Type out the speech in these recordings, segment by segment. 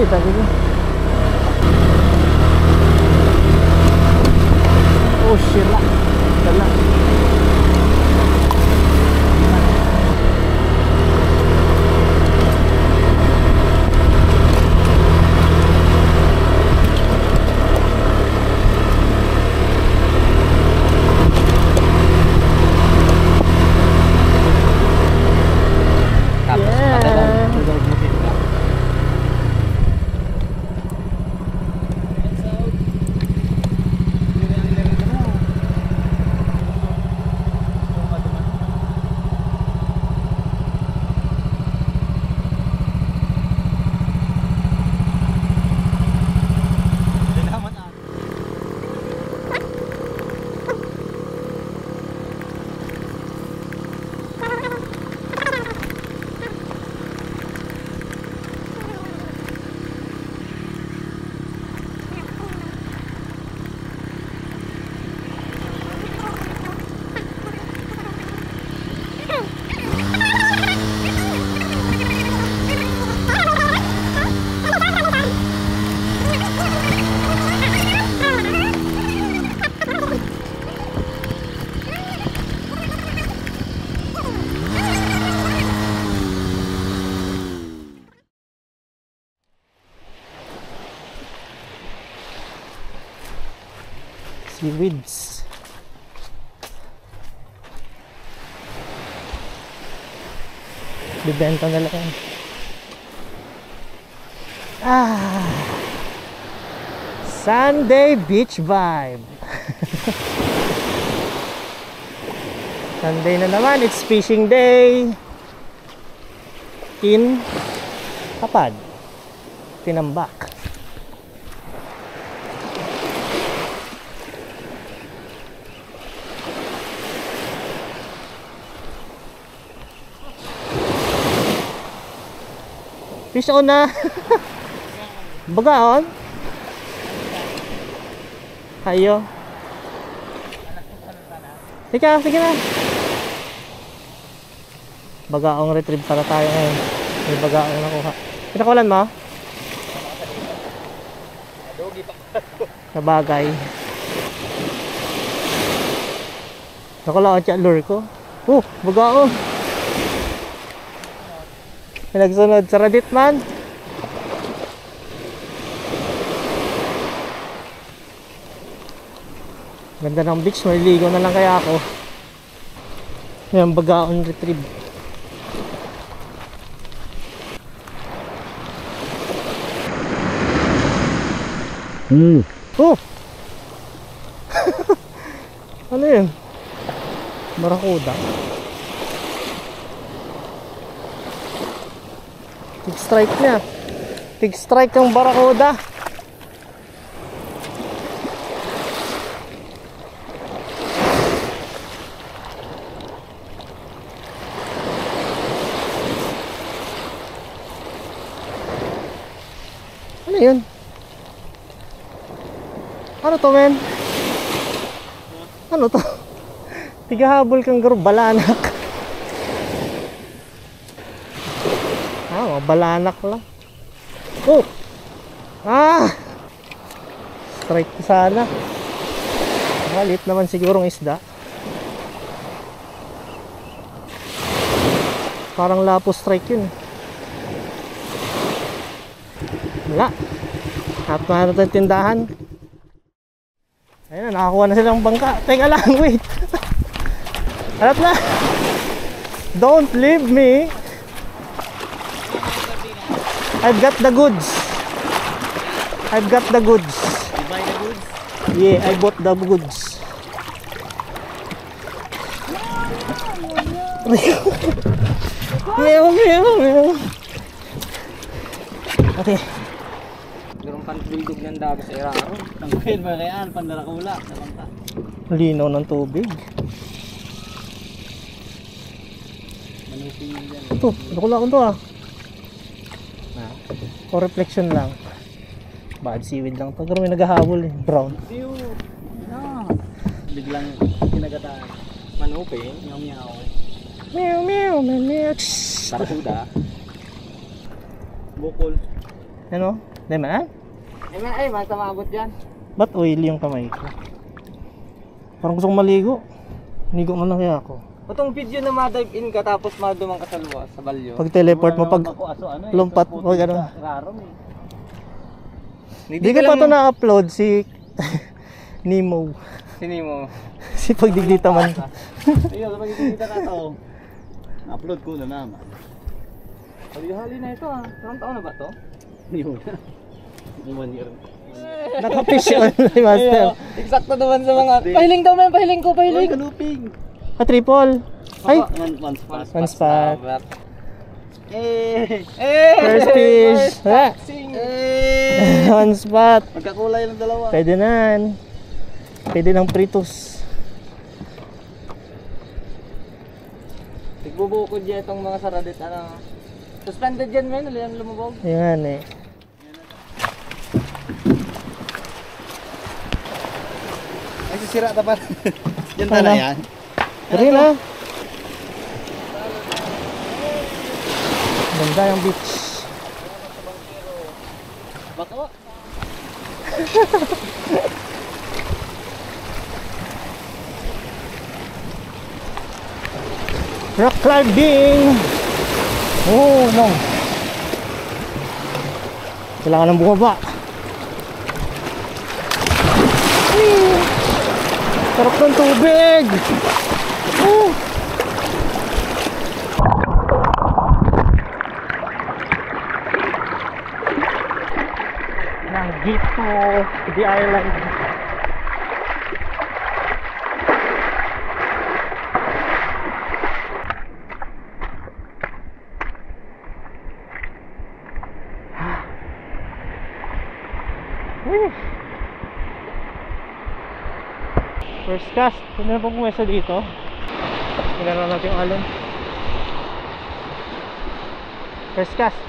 sabi ko. Oh shit lah. Dala. Seaweeds. Bibenta nila yan. Sunday beach vibe. Sunday na naman, it's fishing day in Kapad, Tinambak. Fish on na. Bagaon. Ayo. Sige na. Bagaong retrieve para tayo ngayon. May bagaong nakuha. Pinakulan mo? Sabagay. Nakula ko siya lure ko. Bagaong. Nagsunod sa Radit man. Ganda ng beach, maliligo na lang kaya ako. Yan, bagaon retrieve. Oh! Ano yun? Barakuda. Tig strike niya. Tig strike ang barakuda. Ano yun? Ano to, men? Ano to? Tigahabol kang balanak. Balanak lang. Strike ko sana. Malit naman sigurong isda. Parang lapo strike yun. Wala. At na natin tindahan. Ayun na, nakakuha na silang bangka. Teka lang, wait. Harap na. Don't leave me. I've got the goods. I've got the goods. You buy the goods? Yeah, I bought the goods. Meow. Okay. Meron pang bildog ng dagat sa Iraro. Ang kain ba kayaan, pandarakula. Linaw ng tubig. Manupin yun dyan. Ito, nakula ko ito O reflection lang. Bad seaweed lang to. Pero may naghahabol eh. Brown. View. Biglang kinagataan. Manupin. Meow. Barakuda. Bukol. Ano? Di man? Ay, masa maabot yan. Ba't oily yung kamay ko? Parang gusto kong maligo. Ligo mo lang kaya ako. Itong video na ma-dive in ka tapos madumang ka sa luwas, sa balyo. Pag teleport mo, pag lumpat mo, gano'n. Hindi ko pa ito na-upload si Nemo. Sini mo. Si pagdigdita man. Ayun, pagdigdita ka to. Na-upload ko na naman. Hali na ito ah. Ilang taon na ba to? Yun. 1 year. Nakafish on si Master. Eksakto naman sa mga... Pahiling daw man, pahiling ko, pahiling. Kaluping. Triple. Ay! One spot. One spot. First fish. One spot. Magkakulay ng dalawa. Pwede na yan. Pwede ng pritos. Nagbubukod dyan itong mga saradit. Ano? Suspended dyan men, yan lumubog. Yan eh. Ay, sisira dapat. Yan tala Ano? yan. Tari na. Ganda yung beach. Baka Rock climbing. Oh no. Kailangan ng bumaba. Sarap ng tubig. Nandito the island. First cast, hindi na pong pumesa dito. Ginara natin yung alon. First cast.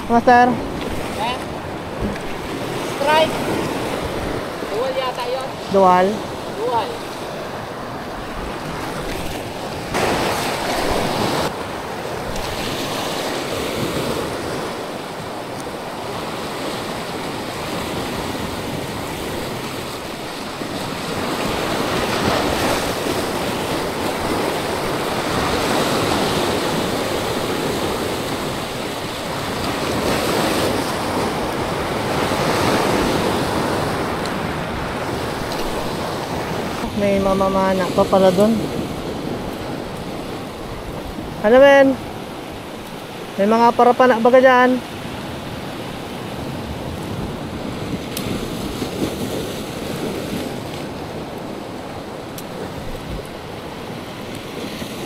Master. Strike! Dual yata yun. Dual. Dual. May mamamana pa pala doon. Ano men? May mga parapana ba ka dyan?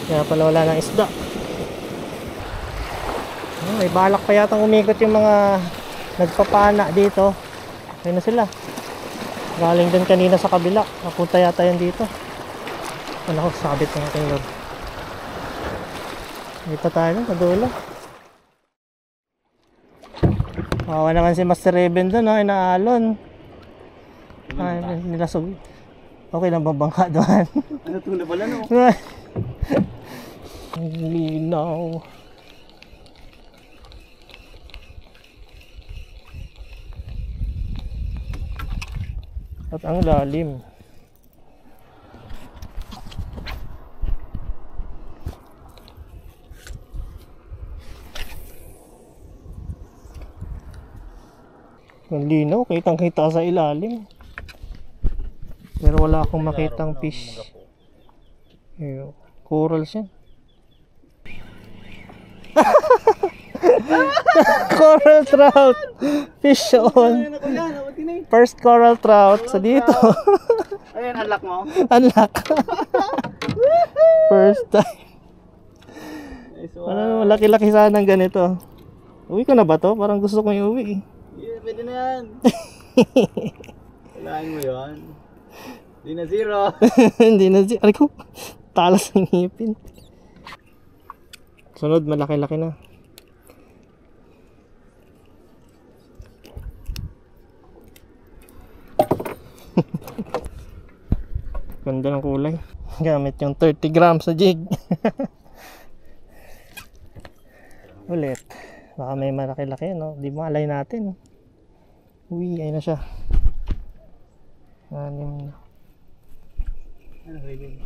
Kaya pala wala ng isda. May balak pa yatang umikot yung mga nagpapana dito. Ayun na sila. Galing din kanina sa kabila. Napunta yata yan dito. Wala ko, sabit ng ating lord. Dito tayo lang, kadulo. Kawawa naman si Master Raven doon, no? Inaalon. Ay, nilasog. Okay lang babangka doon. Ano tuna pala no? Ang linaw. At ang lalim. Ang linaw, kitang kita sa ilalim. Pero wala akong makitang fish. Ayun, corals yan. Coral trout. Fish on. First coral trout sa dito. Ayun, unlock mo. Unlock. First time. Ano, laki-laki sana ng ganito. Uwi ko na ba to? Parang gusto kong iuwi. Yeah, pwede na yan. Kailangan mo yun. Hindi na zero. Hindi na. Aray ko. Talas ng ngipin. Sunod, malaki-laki na. Ganda ng kulay. Gamit yung 30 grams sa jig. Ulit. Baka may malaki-laki, no? Di malay natin. Uy, ayun na siya. Anim na. Ano huli?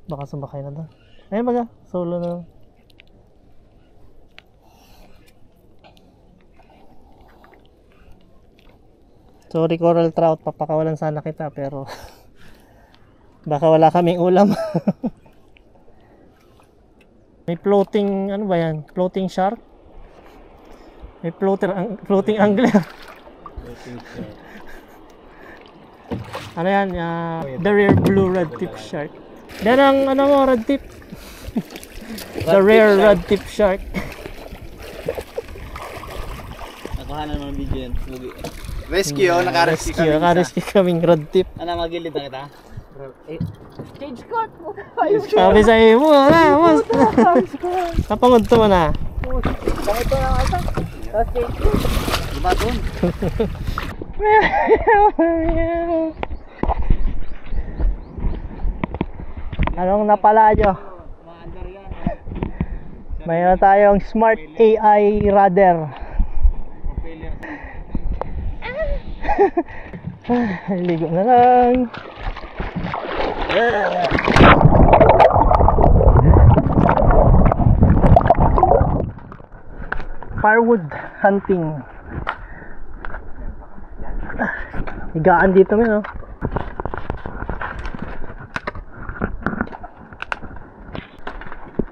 Baka sumakay na doon. Ayun baga, solo na. Sorry coral trout, papakawalan sana kita pero baka wala kaming ulam. May floating, ano ba yan? Floating shark? May floating angler. Ano yan? The rare blue red tip shark. Yan ang ano mo, red tip. The rare red tip shark. Nakuha na naman video yan. Rescue, naka-rescue kami. Naka-rescue kaming red tip. Ano, magilid na kita? Change card mo. Sabi sa iyo mo, mas. Kapangod to mo na. Bakit ito ang asa? Tapos change card. Diba dun? Anong napala nyo? Mayroon tayong smart AI radar. Ligo na lang. Firewood hunting. Higaan dito men, oh.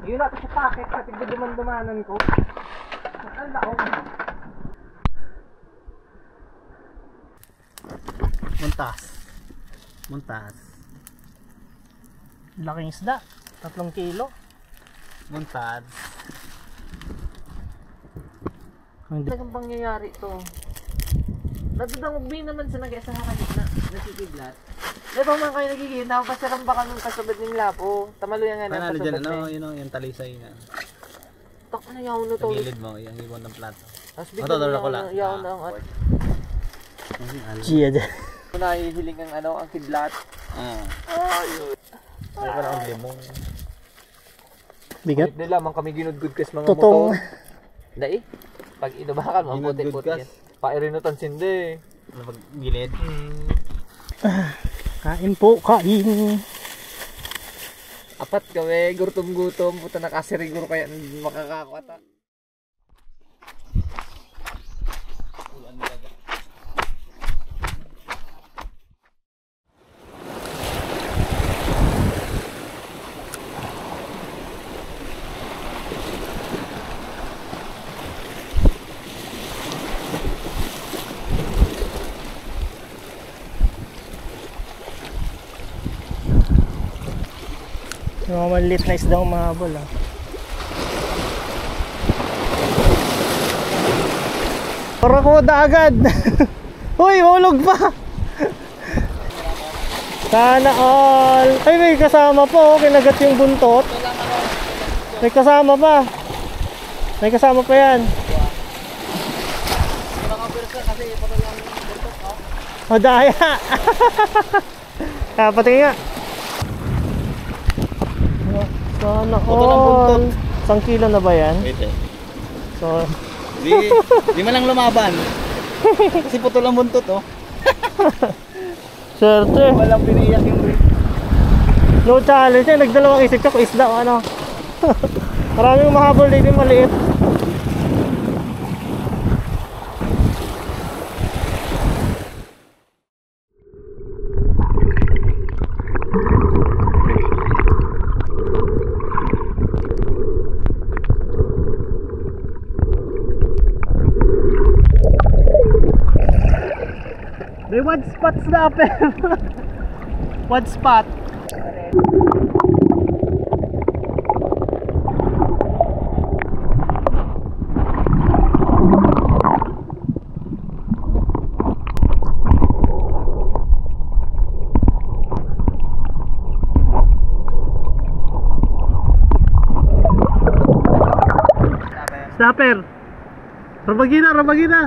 Yun na sa packet kasi duman-dumanan ko. Ang laong. Muntas. Laking isda, 3 kilo. Muntas. Talagang pangyayari to. Nadudangugbi naman sa nag-isa sa kanina. Nasikidlat. Di ba man kayo nagigina? Pasarang baka nung kasabad ng lapo. Tamalo yan nga na Ano dyan, kasabad ano, na. yun o, yung talisay na. Tak na yaw na Sa to. gilid mo, yung ibon ng plato. Tapos Ito, ako lang. yaw na ang at. Chia dyan. Nahihiling ang ano, ang kidlat. Ayun. May pala ang limong. Bigat. Hindi lamang kami ginudgud kas mga Totoo. motor. Dai. Pag inubakan, mga Ginudgud puti-puti kas. yan. Pairinutan sindi. Ano pag gilid? Kain po, kain. Apat kami, gutom-gutom. Puta nakasiriguro kaya makakakwata. Yung mga maliit na isda umahabol, ah. Parakuda agad. Uy, hulog pa. Sana all. Ay, may kasama pa, oh. Kinagat yung buntot. May kasama pa. May kasama pa yan. Madaya. Patingin nga. Sana all. 1 kilo na ba yan? Wait eh. So, Di man lang lumaban. Kasi putol ang buntot oh. swerte. Walang piniyak yung No challenge eh. Nagdalawang isip ka kung isda o ano. Maraming mahabol dito yung maliit. May one spots na pero one spot. Snapper. Rabagina, rabagina.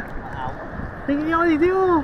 Tingin niyo, hindi mo.